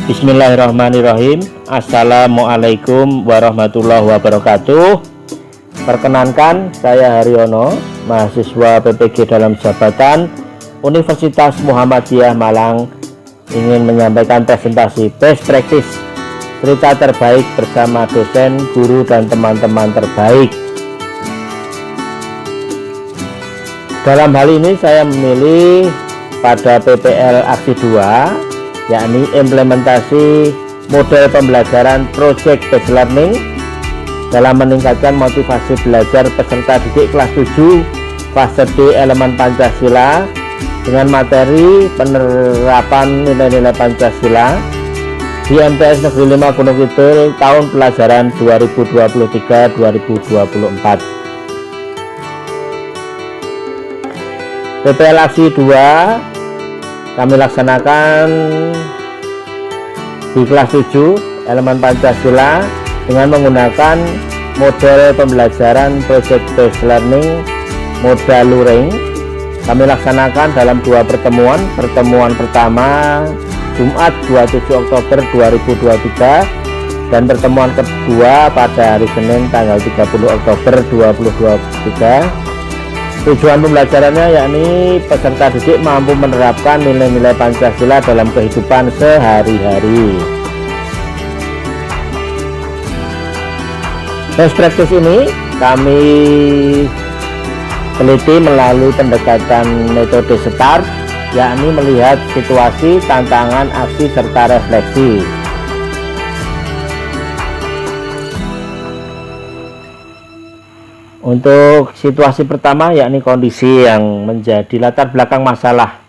Bismillahirrahmanirrahim. Assalamualaikum warahmatullahi wabarakatuh. Perkenankan, saya Haryono, mahasiswa PPG dalam jabatan Universitas Muhammadiyah Malang, ingin menyampaikan presentasi best practice cerita terbaik bersama dosen, guru, dan teman-teman terbaik. Dalam hal ini saya memilih pada PPL Aksi 2, yakni implementasi model pembelajaran Project Based Learning dalam meningkatkan motivasi belajar peserta didik kelas 7 fase D elemen Pancasila dengan materi penerapan nilai-nilai Pancasila di MTS Negeri 5 Gunung Kidul tahun pelajaran 2023-2024. PPL Aksi 2 kami laksanakan di kelas 7 elemen Pancasila dengan menggunakan model pembelajaran Project Based Learning modal luring. Kami laksanakan dalam dua pertemuan. Pertemuan pertama Jumat 27 Oktober 2023 dan pertemuan kedua pada hari Senin tanggal 30 Oktober 2023. Tujuan pembelajarannya yakni peserta didik mampu menerapkan nilai-nilai Pancasila dalam kehidupan sehari-hari. Best practice ini kami teliti melalui pendekatan metode START, yakni melihat situasi, tantangan, aksi, serta refleksi. Untuk situasi pertama yakni kondisi yang menjadi latar belakang masalah,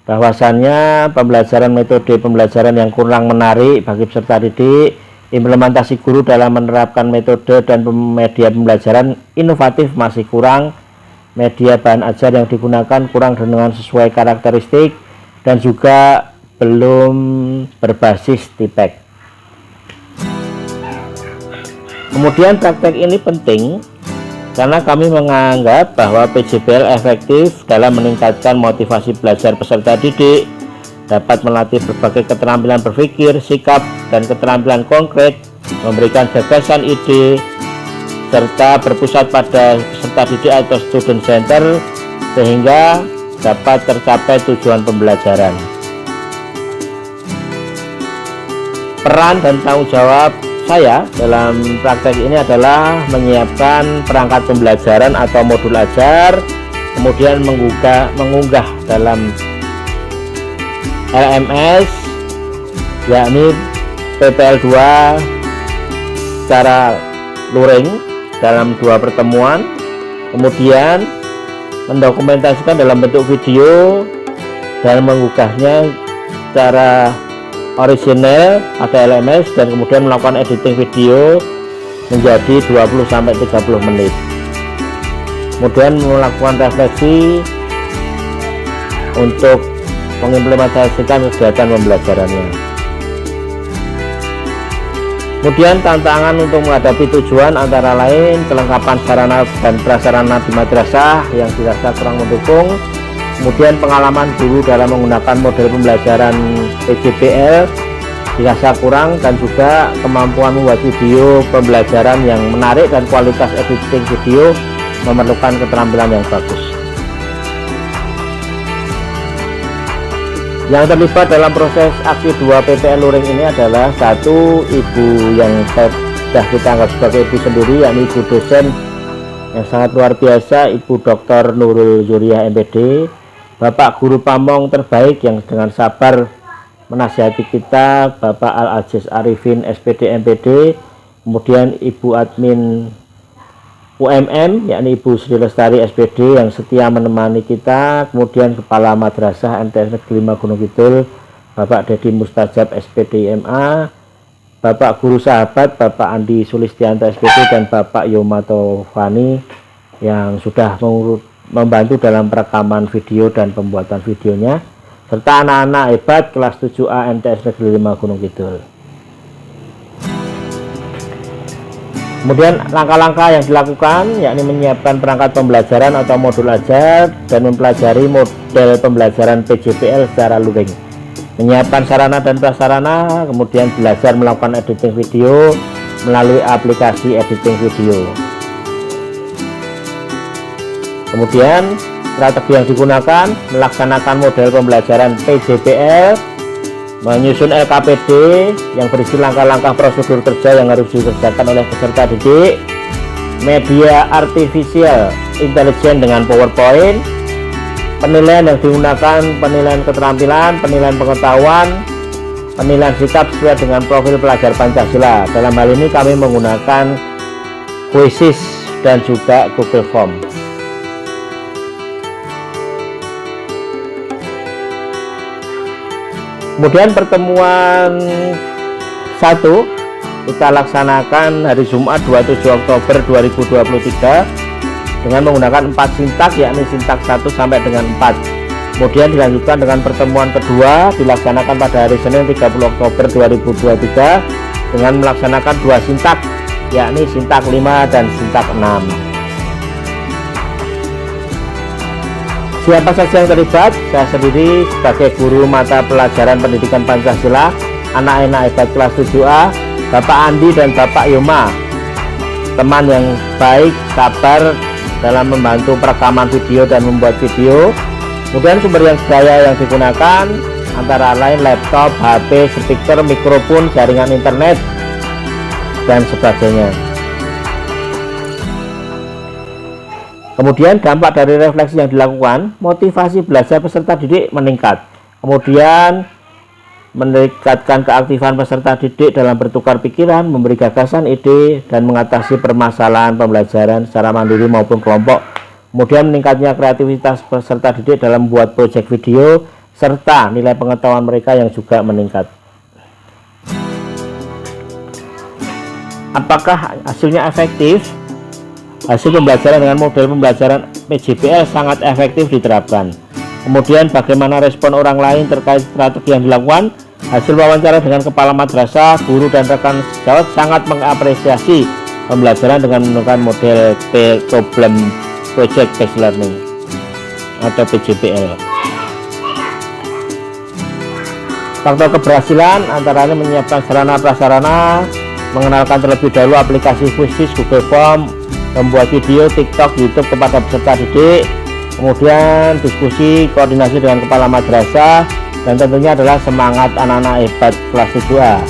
bahwasannya pembelajaran metode pembelajaran yang kurang menarik bagi peserta didik, implementasi guru dalam menerapkan metode dan media pembelajaran inovatif masih kurang, media bahan ajar yang digunakan kurang dengan sesuai karakteristik, dan juga belum berbasis TIPEK. Kemudian praktek ini penting karena kami menganggap bahwa PJBL efektif dalam meningkatkan motivasi belajar peserta didik, dapat melatih berbagai keterampilan berpikir, sikap, dan keterampilan konkret, memberikan gagasan ide, serta berpusat pada peserta didik atau student center sehingga dapat tercapai tujuan pembelajaran. Peran dan tanggung jawab saya dalam praktek ini adalah menyiapkan perangkat pembelajaran atau modul ajar, kemudian mengunggah dalam LMS yakni PPL 2 secara luring dalam dua pertemuan, kemudian mendokumentasikan dalam bentuk video dan mengunggahnya secara original pada LMS, dan kemudian melakukan editing video menjadi 20-30 menit. Kemudian melakukan refleksi untuk mengimplementasikan kegiatan pembelajarannya. Kemudian tantangan untuk menghadapi tujuan antara lain kelengkapan sarana dan prasarana di madrasah yang dirasa kurang mendukung, kemudian pengalaman guru dalam menggunakan model pembelajaran PJBL dirasa kurang, dan juga kemampuan membuat video pembelajaran yang menarik dan kualitas editing video memerlukan keterampilan yang bagus. Yang terlibat dalam proses aksi 2 PPL luring ini adalah satu, ibu yang sudah kita anggap sebagai ibu sendiri, yakni ibu dosen yang sangat luar biasa, Ibu Dr. Nurul Zuriah MPD, Bapak Guru Pamong terbaik yang dengan sabar menasihati kita, Bapak Al-Aziz Arifin SPD MPD, kemudian Ibu Admin UMM yakni Ibu Sri Lestari SPD yang setia menemani kita, kemudian Kepala Madrasah MTS Negeri 5 Gunung Kidul, Bapak Dedi Mustajab SPD MA, Bapak Guru Sahabat Bapak Andi Sulistianto SPD, dan Bapak Yomato Fani yang sudah membantu dalam perekaman video dan pembuatan videonya, serta anak-anak hebat kelas 7A MTS Negeri 5 Gunung Kidul. Kemudian langkah-langkah yang dilakukan yakni menyiapkan perangkat pembelajaran atau modul ajar dan mempelajari model pembelajaran PJBL secara luring. menyiapkan sarana dan prasarana, kemudian belajar melakukan editing video melalui aplikasi editing video. Kemudian strategi yang digunakan melaksanakan model pembelajaran PJBL, menyusun LKPD yang berisi langkah-langkah prosedur kerja yang harus dikerjakan oleh peserta didik, media artificial intelligence dengan PowerPoint, penilaian yang digunakan penilaian keterampilan, penilaian pengetahuan, penilaian sikap sesuai dengan profil pelajar Pancasila. Dalam hal ini kami menggunakan Quizzes dan juga Google Form. Kemudian pertemuan 1 kita laksanakan hari Jumat 27 Oktober 2023 dengan menggunakan 4 sintak, yakni sintak 1 sampai dengan 4. Kemudian dilanjutkan dengan pertemuan kedua dilaksanakan pada hari Senin 30 Oktober 2023 dengan melaksanakan 2 sintak, yakni sintak 5 dan sintak 6. Siapa saja yang terlibat? Saya sendiri sebagai guru mata pelajaran pendidikan Pancasila anak-anak hebat kelas 7A, Bapak Andi dan Bapak Yoma, teman yang baik, sabar dalam membantu perekaman video dan membuat video. Kemudian sumber yang daya yang digunakan antara lain laptop, HP, speaker, mikrofon, jaringan internet, dan sebagainya. Kemudian dampak dari refleksi yang dilakukan, motivasi belajar peserta didik meningkat. Kemudian meningkatkan keaktifan peserta didik dalam bertukar pikiran, memberi gagasan, ide, dan mengatasi permasalahan pembelajaran secara mandiri maupun kelompok. Kemudian meningkatnya kreativitas peserta didik dalam membuat proyek video, serta nilai pengetahuan mereka yang juga meningkat. Apakah hasilnya efektif? Hasil pembelajaran dengan model pembelajaran PJBL sangat efektif diterapkan. Kemudian bagaimana respon orang lain terkait strategi yang dilakukan? Hasil wawancara dengan kepala madrasah, guru, dan rekan sejawat sangat mengapresiasi pembelajaran dengan menggunakan model Problem Project Based Learning atau PJBL. Faktor keberhasilan antara lain menyiapkan sarana prasarana, mengenalkan terlebih dahulu aplikasi Quizzes, Google Form, membuat video TikTok, YouTube kepada peserta didik, kemudian diskusi, koordinasi dengan kepala madrasah, dan tentunya adalah semangat anak-anak hebat kelas 7A.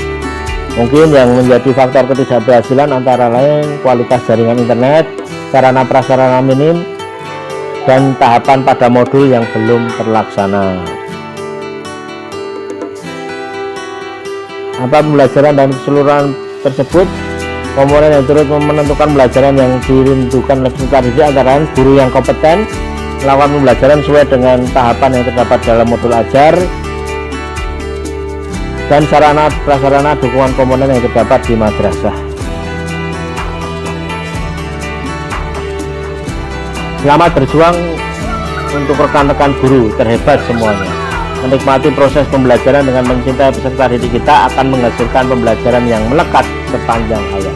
Mungkin yang menjadi faktor ketidakberhasilan antara lain kualitas jaringan internet, sarana prasarana minim, dan tahapan pada modul yang belum terlaksana. Apa pembelajaran dan keseluruhan tersebut? Komponen yang turut menentukan pembelajaran yang dirindukan oleh peserta didik antara lain guru yang kompeten, melakukan pembelajaran sesuai dengan tahapan yang terdapat dalam modul ajar, dan sarana prasarana dukungan komponen yang terdapat di madrasah. Selamat berjuang untuk rekan-rekan guru terhebat semuanya. Menikmati proses pembelajaran dengan mencintai peserta didik kita akan menghasilkan pembelajaran yang melekat sepanjang hayat.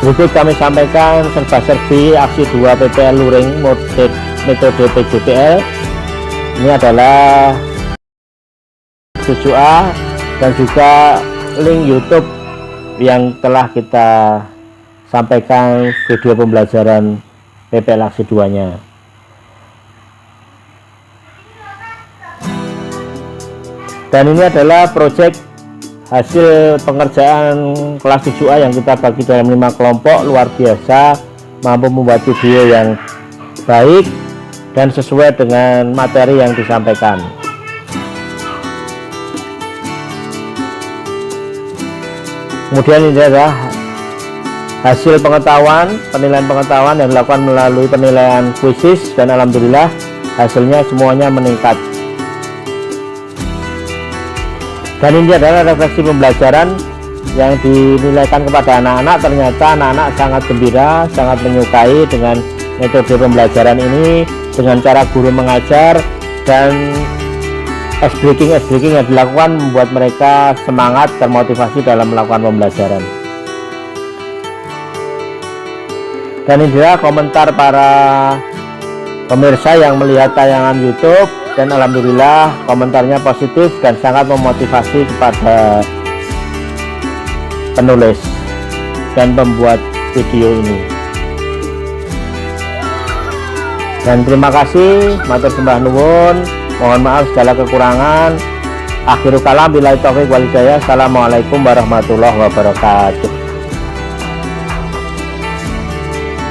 Berikut kami sampaikan serba-serbi aksi 2 PPL Luring metode PJBL. Ini adalah 7A dan juga link YouTube yang telah kita sampaikan video pembelajaran PPL aksi 2-nya. Dan ini adalah proyek hasil pengerjaan kelas 7A yang kita bagi dalam 5 kelompok. Luar biasa, mampu membuat video yang baik dan sesuai dengan materi yang disampaikan. Kemudian ini adalah hasil pengetahuan, penilaian pengetahuan yang dilakukan melalui penilaian Quizzes, dan alhamdulillah hasilnya semuanya meningkat. Dan ini adalah refleksi pembelajaran yang dinilaikan kepada anak-anak. Ternyata anak-anak sangat gembira, sangat menyukai dengan metode pembelajaran ini, dengan cara guru mengajar, dan ice breaking yang dilakukan membuat mereka semangat, termotivasi dalam melakukan pembelajaran. Dan ini adalah komentar para pemirsa yang melihat tayangan YouTube, dan alhamdulillah komentarnya positif dan sangat memotivasi kepada penulis dan pembuat video ini. Dan terima kasih, matur sembah nuwun, mohon maaf segala kekurangan. Akhirul kalam, billahi taufiq wal hidayah. Assalamualaikum warahmatullahi wabarakatuh.